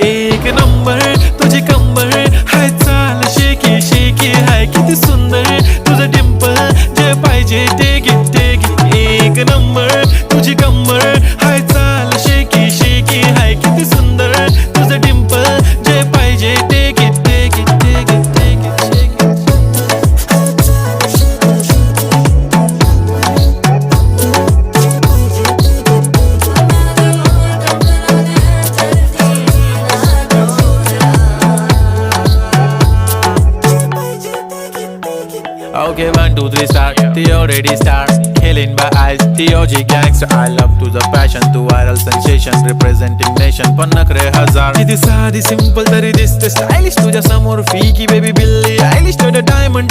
एक नंबर तुझी कंबर हाय चाल शेकी शेकी हाय किती सुंदर तुझं डिंपल जे पाहिजे ते घे एक नंबर तुझी कंबर हाय चाल शेकी शेकी हाय किती सुंदर तुझं डिंपल जे पाहिजे ते घे Okay, 1, 2, 3 start. The already start. Killing by eyes. The OG gangster. I love to the passion, to viral sensation, representing nation. पण नखरे हजार. किती साधी simple तरी दिसते stylish तुझ्या समोर फीकी baby बिल्ली. Stylish to the diamond.